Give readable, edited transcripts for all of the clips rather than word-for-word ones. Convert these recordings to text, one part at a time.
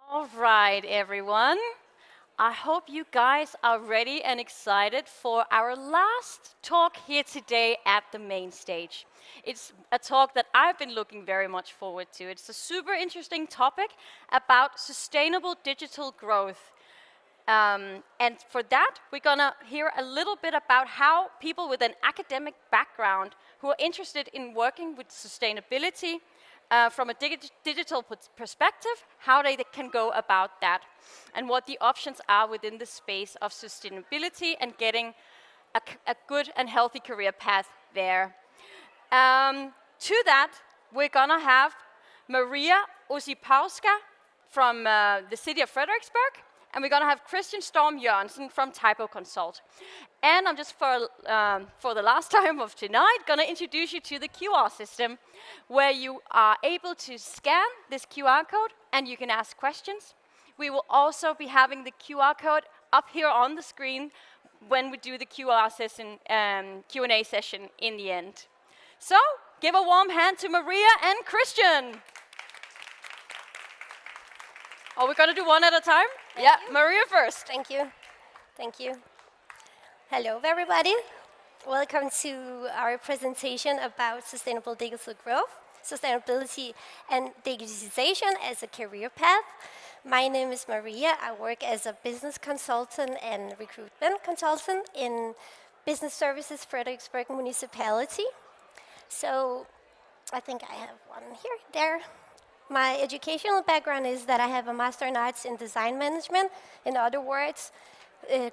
All right, everyone. I hope you guys are ready and excited for our last talk here today at the main stage. It's a talk that I've been looking very much forward to. It's a super interesting topic about sustainable digital growth. And for that, we're going to hear a little bit about how people with an academic background who are interested in working with sustainability from a digital perspective, how they can go about that, and what the options are within the space of sustainability and getting a good and healthy career path there. To that, we're going to have Maria Osipowska from the city of Frederiksberg, and we're going to have Christian Storm Jørgensen from Typo Consult. And I'm just for the last time of tonight going to introduce you to the QR system, where you are able to scan this QR code and you can ask questions. We will also be having the QR code up here on the screen when we do the QR session, Q&A session in the end. So, give a warm hand to Maria and Christian. Are we going to do one at a time? Thank you. Maria first. Thank you. Thank you. Hello, everybody. Welcome to our presentation about sustainable digital growth, sustainability, and digitization as a career path. My name is Maria. I work as a business consultant and recruitment consultant in Business Services Frederiksberg Municipality. So I think I have one here, there. My educational background is that I have a Master in Arts in Design Management, in other words,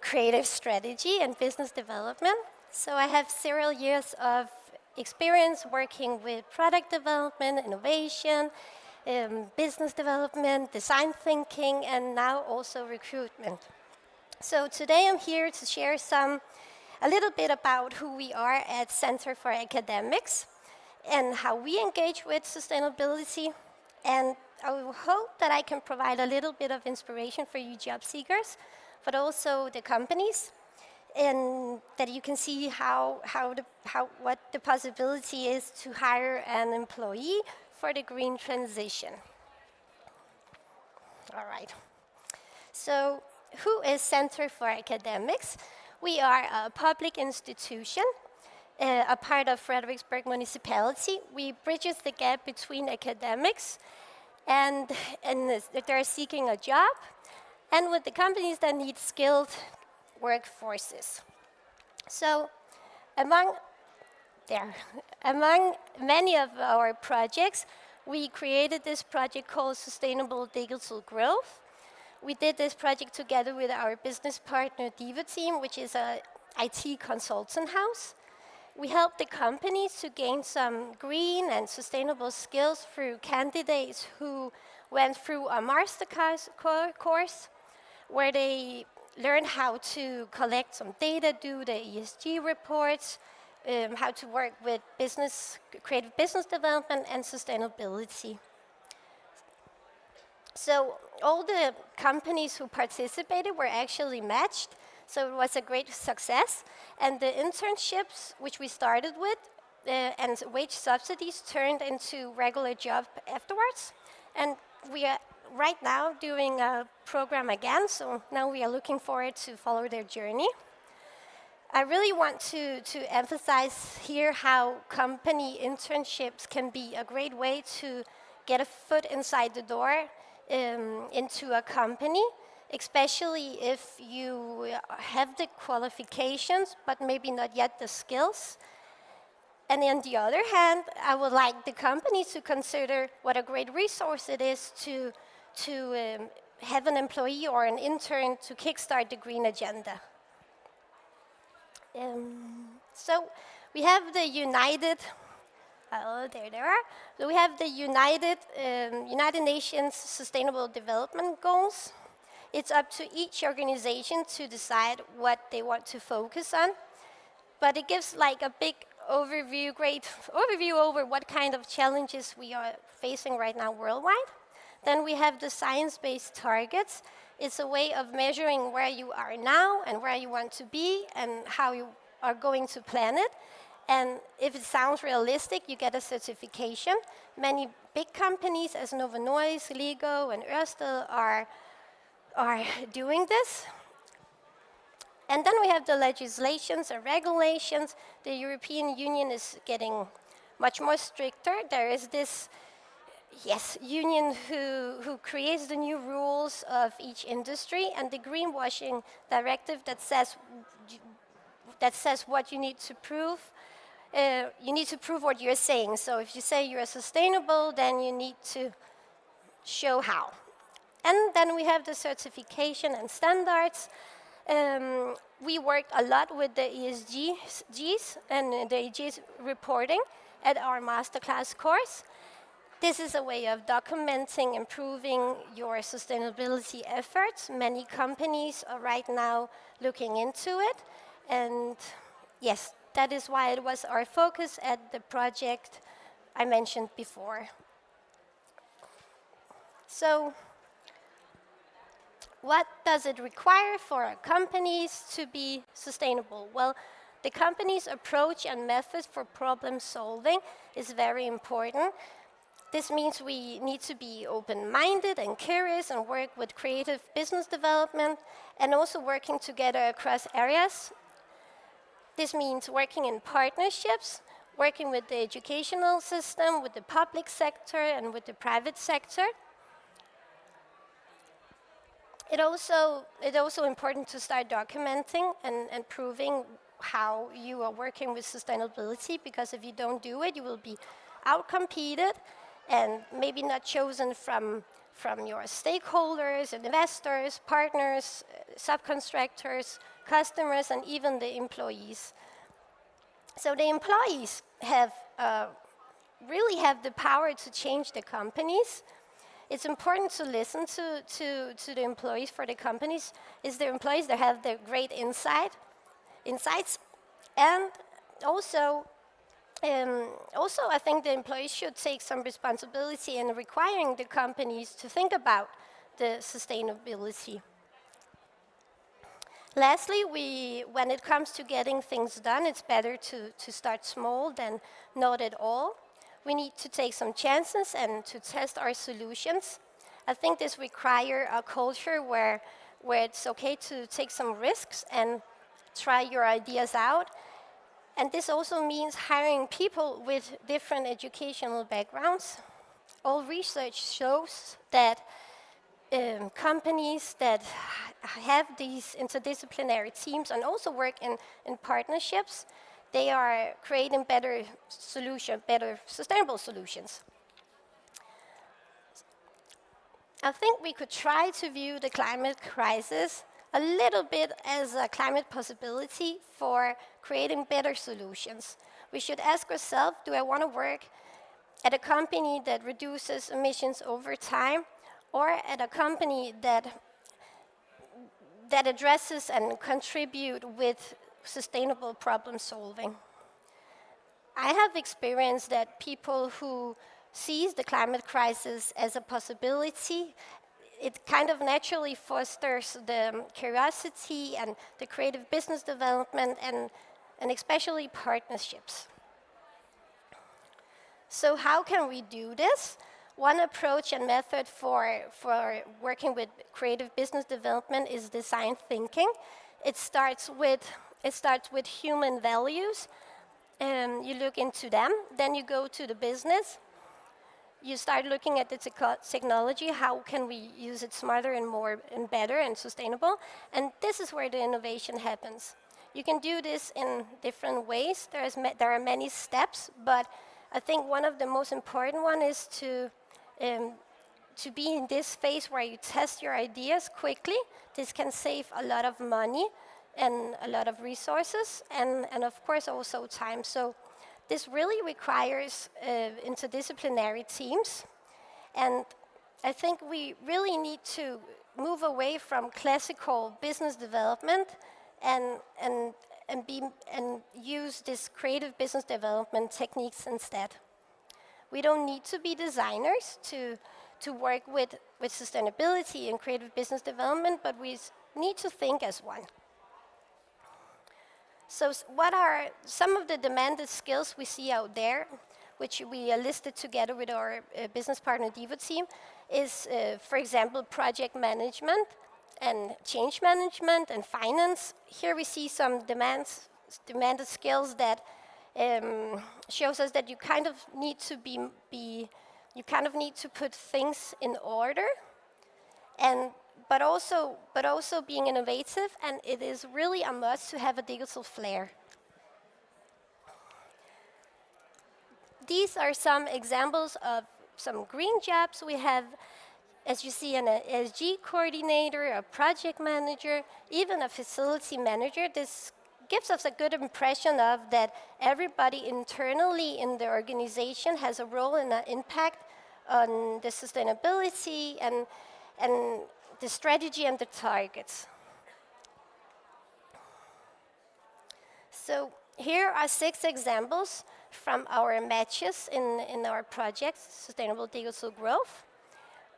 creative strategy and business development. So I have several years of experience working with product development, innovation, business development, design thinking, and now also recruitment. So today I'm here to share a little bit about who we are at Center for Academics and how we engage with sustainability. And I hope that I can provide a little bit of inspiration for you job seekers, but also the companies, and that you can see what the possibility is to hire an employee for the green transition. All right. So, who is Center for Academics? We are a public institution, a part of Frederiksberg Municipality. We bridges the gap between academics and that they're seeking a job, and with the companies that need skilled workforces. So among many of our projects, we created this project called Sustainable Digital Growth. We did this project together with our business partner Diva Team, which is an IT consultant house. We help the companies to gain some green and sustainable skills through candidates who went through a master course where they learn how to collect some data, do the ESG reports, how to work with creative business development and sustainability. So all the companies who participated were actually matched, so it was a great success. And the internships, which we started with, and wage subsidies turned into regular job afterwards. And we are right now doing a program again, so now we are looking forward to follow their journey. I really want to emphasize here how company internships can be a great way to get a foot inside the door into a company, especially if you have the qualifications, but maybe not yet the skills. And on the other hand, I would like the company to consider what a great resource it is to have an employee or an intern to kickstart the green agenda. So we have the United So we have the United Nations Sustainable Development Goals. It's up to each organization to decide what they want to focus on, but it gives like a big great overview over what kind of challenges we are facing right now worldwide. Then we have the science-based targets. It's a way of measuring where you are now and where you want to be and how you are going to plan it. And if it sounds realistic, you get a certification. Many big companies, as Novo Nordisk, Lego, and Ørsted, are doing this. And then we have the legislations and regulations. The European Union is getting much more stricter. There is this union who creates the new rules of each industry, and the greenwashing directive that says what you need to prove. You need to prove what you're saying. So if you say you're sustainable, then you need to show how. And then we have the certification and standards. We worked a lot with the ESGs and the ESG reporting at our masterclass course. This is a way of documenting, improving your sustainability efforts. Many companies are right now looking into it. And yes, that is why it was our focus at the project I mentioned before. So, what does it require for companies to be sustainable? Well, the company's approach and method for problem solving is very important. This means we need to be open-minded and curious and work with creative business development and also working together across areas. This means working in partnerships, working with the educational system, with the public sector, and with the private sector. It's also important to start documenting and proving how you are working with sustainability, because if you don't do it, you will be outcompeted and maybe not chosen from your stakeholders, investors, partners, subcontractors, customers, and even the employees. So the employees really have the power to change the companies. It's important to listen to the employees for the companies. It's the employees that have the great insights, and also, I think the employees should take some responsibility in requiring the companies to think about the sustainability. Lastly, when it comes to getting things done, it's better to start small than not at all. We need to take some chances and to test our solutions. I think this requires a culture where it's okay to take some risks and try your ideas out. And this also means hiring people with different educational backgrounds. All research shows that companies that have these interdisciplinary teams and also work in partnerships, they are creating better sustainable solutions. I think we could try to view the climate crisis a little bit as a climate possibility for creating better solutions. We should ask ourselves, do I want to work at a company that reduces emissions over time, or at a company that addresses and contribute with sustainable problem solving? I have experienced that people who sees the climate crisis as a possibility, it kind of naturally fosters the curiosity and the creative business development and especially partnerships. So how can we do this? One approach and method for working with creative business development is design thinking. It starts with human values. You look into them, then you go to the business. You start looking at the technology, how can we use it smarter and more and better and sustainable? And this is where the innovation happens. You can do this in different ways. There are many steps, but I think one of the most important one is to be in this phase where you test your ideas quickly. This can save a lot of money and a lot of resources, and of course also time. So this really requires interdisciplinary teams, and I think we really need to move away from classical business development and use this creative business development techniques instead. We don't need to be designers to work with sustainability and creative business development, but we need to think as one. So what are some of the demanded skills we see out there, which we listed together with our business partner Devo team, is, for example, project management and change management and finance. Here we see some demanded skills that shows us that you kind of need to you kind of need to put things in order, and but also being innovative, and it is really a must to have a digital flair. These are some examples of some green jobs we have. As you see, an SG coordinator, a project manager, even a facility manager. This gives us a good impression of that everybody internally in the organization has a role and an impact on the sustainability and the strategy and the targets. So here are 6 examples from our matches in our project, Sustainable Digital Growth.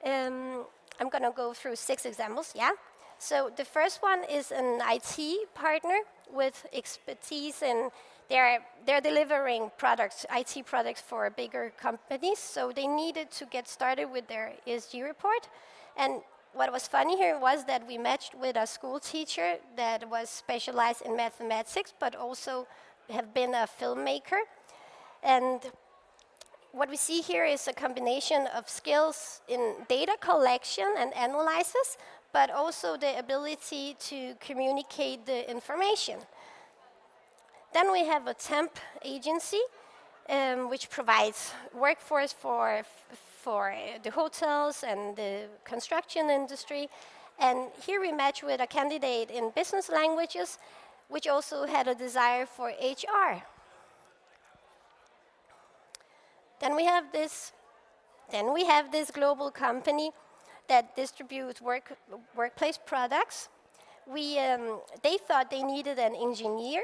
I'm going to go through 6 examples, yeah? So the first one is an IT partner with expertise in they're delivering products, IT products for bigger companies, so they needed to get started with their ESG report. And what was funny here was that we matched with a school teacher that was specialized in mathematics, but also have been a filmmaker. And what we see here is a combination of skills in data collection and analysis, but also the ability to communicate the information. Then we have a temp agency, which provides workforce for the hotels and the construction industry. And here we match with a candidate in business languages, which also had a desire for HR. Then we have this global company that distributes workplace products. They thought they needed an engineer,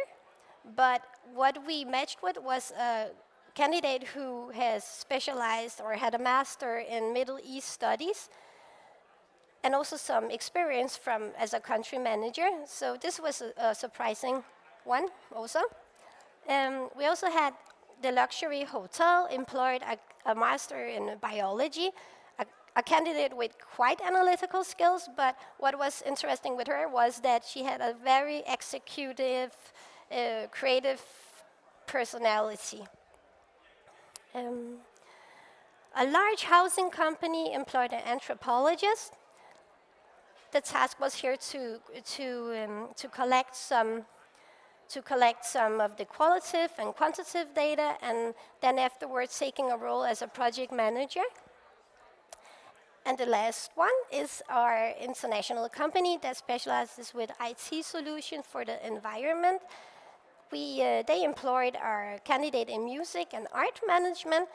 but what we matched with was a candidate who has specialized or had a master in Middle East studies, and also some experience as a country manager. So this was a surprising one also. We also had the luxury hotel employed a master in biology, a candidate with quite analytical skills, but what was interesting with her was that she had a very executive, creative personality. A large housing company employed an anthropologist. The task was here to collect some of the qualitative and quantitative data, and then afterwards taking a role as a project manager. And the last one is our international company that specializes with IT solutions for the environment. They employed our candidate in music and art management.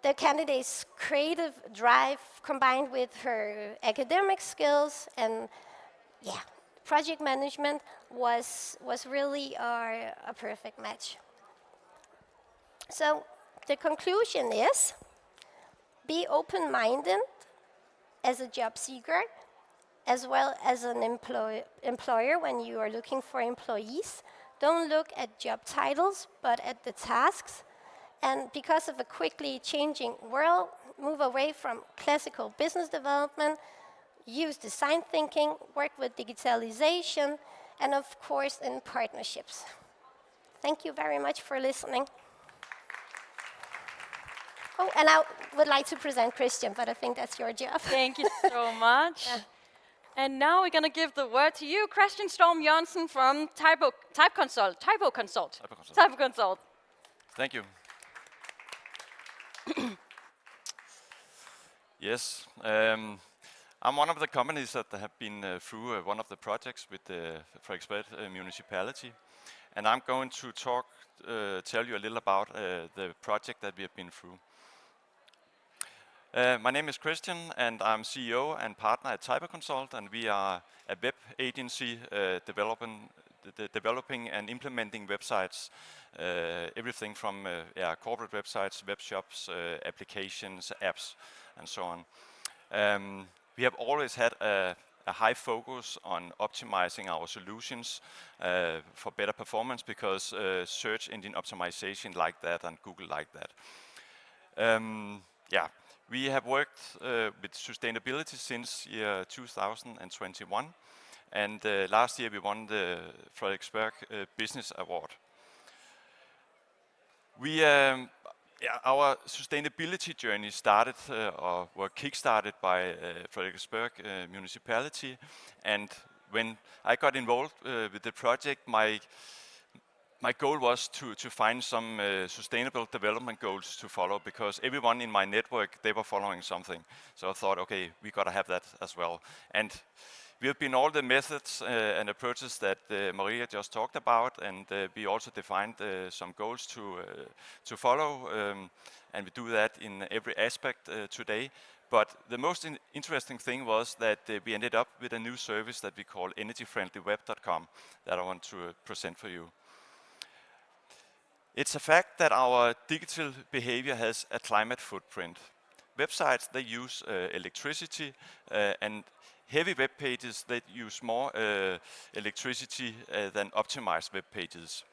The candidate's creative drive combined with her academic skills and project management was really a perfect match. So the conclusion is, be open-minded as a job seeker, as well as an employer when you are looking for employees. Don't look at job titles, but at the tasks. And because of a quickly changing world, move away from classical business development, use design thinking, work with digitalization, and of course in partnerships. Thank you very much for listening. Oh, and I would like to present Christian, but I think that's your job. Thank you so much. And now we're going to give the word to you, Christian Storm Jørgensen from Typo Consult. Thank you. Yes, I'm one of the companies that have been through one of the projects with the Frederiksberg municipality, and I'm going to tell you a little about the project that we have been through. My name is Christian, and I'm CEO and partner at Typo Consult, and we are a web agency developing and implementing websites, everything from corporate websites, web shops, applications, apps, and so on. We have always had a a high focus on optimizing our solutions for better performance, because search engine optimization like that and Google like that. Yeah, we have worked with sustainability since year 2021, and last year we won the Frederiksberg Business Award. Our sustainability journey started or were kickstarted by Frederiksberg municipality, and when I got involved with the project, my goal was to find some sustainable development goals to follow, because everyone in my network, they were following something. So I thought, okay, we got to have that as well. And we have been all the methods and approaches that Maria just talked about, and we also defined some goals to follow, and we do that in every aspect today. But the most interesting thing was that we ended up with a new service that we call energyfriendlyweb.com that I want to present for you. It's a fact that our digital behavior has a climate footprint. Websites, they use electricity, and heavy web pages, they use more electricity than optimized web pages.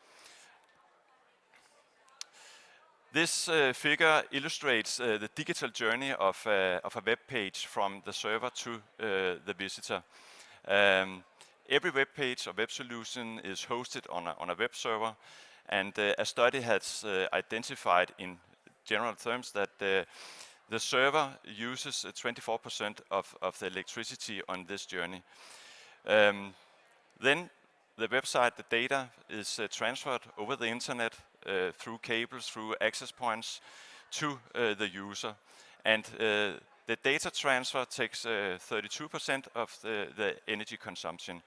This figure illustrates the digital journey of a web page from the server to the visitor. Every web page or web solution is hosted on a web server, and a study has identified in general terms that the server uses 24% of the electricity on this journey. Then the website, the data is transferred over the internet through cables, through access points to the user. And the data transfer takes 32% of the energy consumption.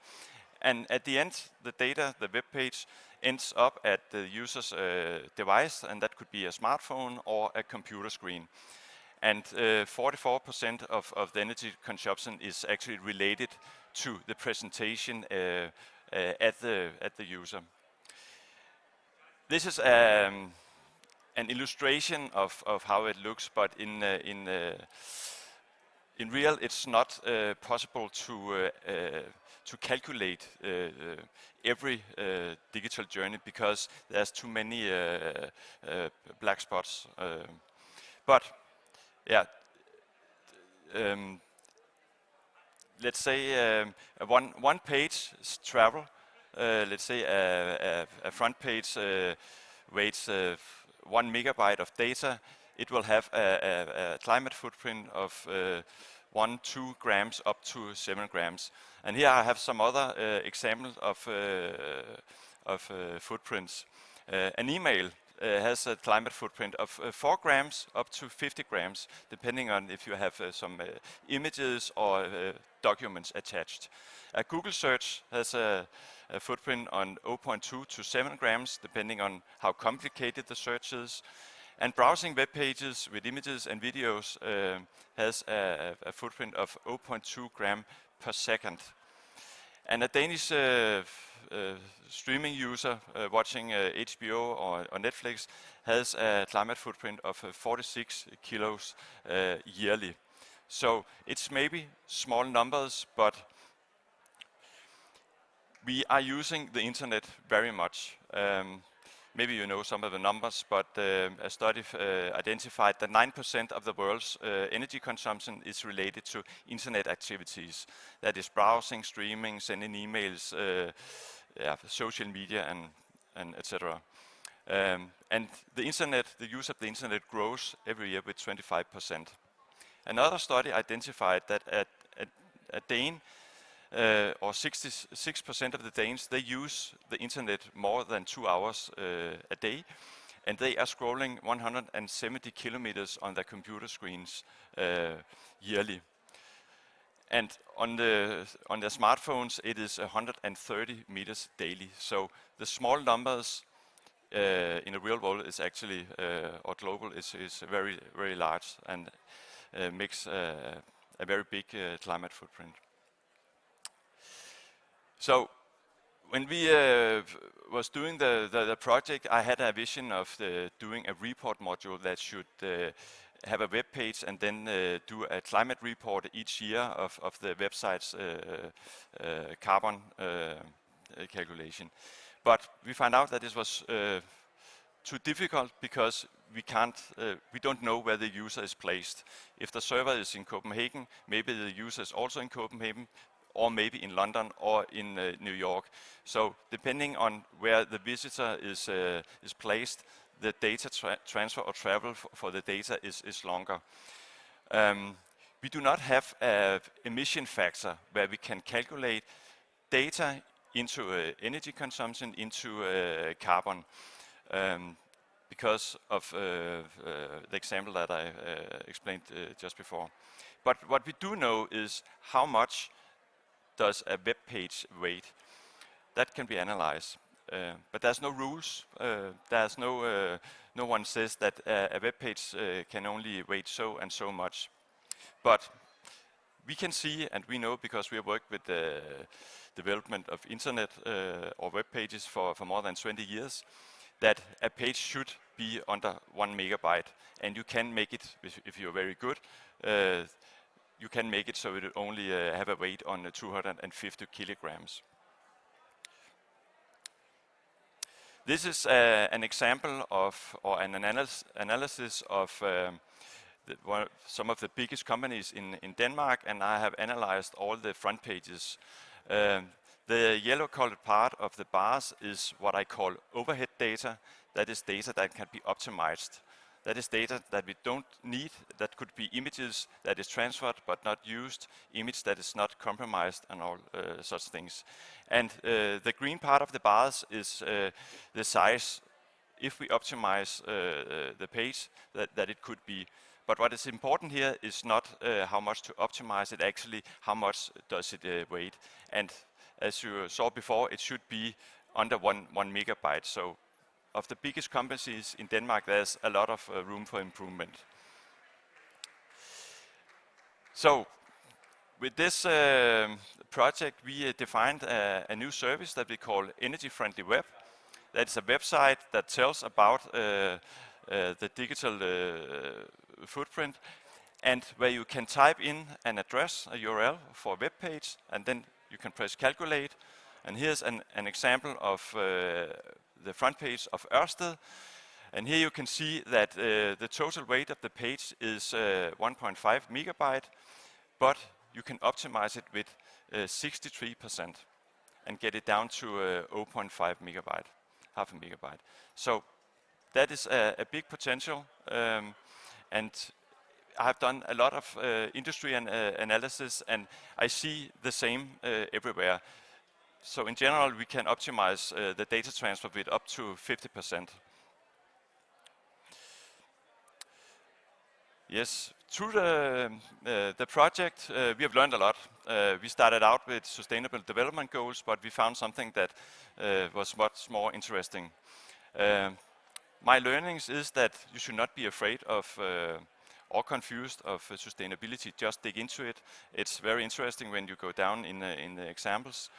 And at the end, the data, the web page, ends up at the user's device, and that could be a smartphone or a computer screen. And 44% of the energy consumption is actually related to the presentation at the user. This is an illustration of how it looks, but in real, it's not possible to calculate every digital journey, because there's too many black spots. But yeah, let's say one page travel. Let's say a front page weighs 1 megabyte of data. It will have a climate footprint of 1-2 grams up to 7 grams. And here I have some other examples of footprints. An email has a climate footprint of 4 grams up to 50 grams, depending on if you have some images or documents attached. A Google search has a footprint on 0.2 to 7 grams, depending on how complicated the search is. And browsing web pages with images and videos has a footprint of 0.2 gram per second. And a Danish streaming user watching HBO or Netflix has a climate footprint of 46 kilos yearly. So it's maybe small numbers, but we are using the internet very much. Maybe you know some of the numbers, but a study identified that 9% of the world's energy consumption is related to internet activities. That is browsing, streaming, sending emails, social media, and etc. And the internet, the use of the internet grows every year with 25%. Another study identified that a Dane, or 66% of the Danes, they use the internet more than 2 hours a day, and they are scrolling 170 kilometers on their computer screens yearly. And on their smartphones, it is 130 meters daily. So the small numbers in the real world is actually, or global, is very, very large, and makes a very big climate footprint. So when we was doing the project, I had a vision of doing a report module that should have a web page and then do a climate report each year of the website's carbon calculation. But we found out that this was too difficult because we don't know where the user is placed. If the server is in Copenhagen, maybe the user is also in Copenhagen, or maybe in London or in New York. So depending on where the visitor is placed, the data transfer or travel for the data is longer. We do not have an emission factor where we can calculate data into energy consumption, into carbon, because of the example that I explained just before. But what we do know is how much does a web page weight. That can be analyzed. But there's no rules. There's no one says that a web page can only weight so and so much. But we can see, and we know because we have worked with the development of internet or web pages for more than 20 years, that a page should be under 1 megabyte. And you can make it, if you're very good, you can make it so it only have a weight on 250 kilograms. This is an example of, or an analysis of some of the biggest companies in Denmark, and I have analyzed all the front pages. The yellow colored part of the bars is what I call overhead data. That is data that can be optimized. That is data that we don't need. That could be images that is transferred but not used, image that is not compromised, and all such things. And the green part of the bars is the size. If we optimize the page, that it could be. But what is important here is not how much to optimize it, actually how much does it weight. And as you saw before, it should be under 1 megabyte. So of the biggest companies in Denmark, there's a lot of room for improvement. So with this project, we defined a new service that we call Energy Friendly Web. That's a website that tells about the digital footprint, and where you can type in an address, a URL for a web page, and then you can press calculate. And here's an example of the front page of Ørsted. And here you can see that the total weight of the page is 1.5 megabyte, but you can optimize it with 63% and get it down to 0.5 megabyte, half a megabyte. So that is a big potential, and I've done a lot of industry analysis, and I see the same everywhere. So in general, we can optimize the data transfer with up to 50%. Yes, through the project, we have learned a lot. We started out with sustainable development goals, but we found something that was much more interesting. My learnings is that you should not be afraid of or confused of sustainability. Just dig into it. It's very interesting when you go down in the examples.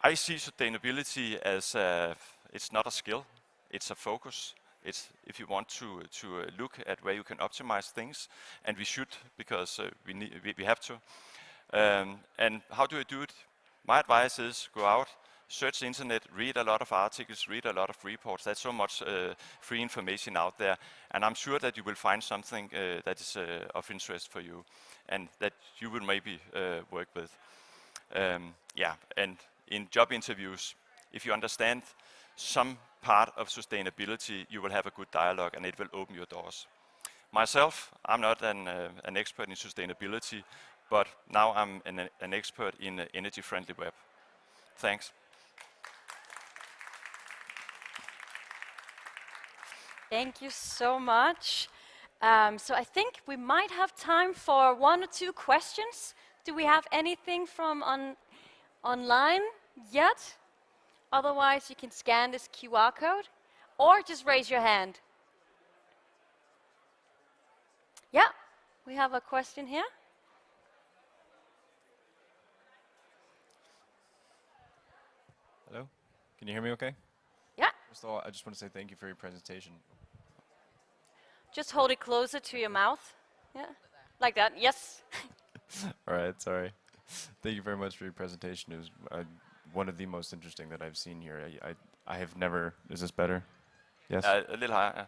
I see sustainability as it's not a skill, it's a focus. It's if you want to look at where you can optimize things, and we should, because we have to. And how do I do it? My advice is go out, search the internet, read a lot of articles, read a lot of reports. There's so much free information out there, and I'm sure that you will find something that is of interest for you, and that you will maybe work with. Yeah, and in job interviews, if you understand some part of sustainability, you will have a good dialogue and it will open your doors. Myself, I'm not an expert in sustainability, but now I'm an expert in energy-friendly web. Thanks. Thank you so much. So I think we might have time for 1 or 2 questions. Do we have anything from online yet? Otherwise, you can scan this QR code or just raise your hand. Yeah, we have a question here. Hello, can you hear me okay? Yeah. First of all, I just want to say thank you for your presentation. Just hold it closer to your mouth. Yeah, like that. Yes. All right, sorry. Thank you very much for your presentation. It was one of the most interesting that I've seen here. I have never. Is this better? Yes. A little higher. Yeah.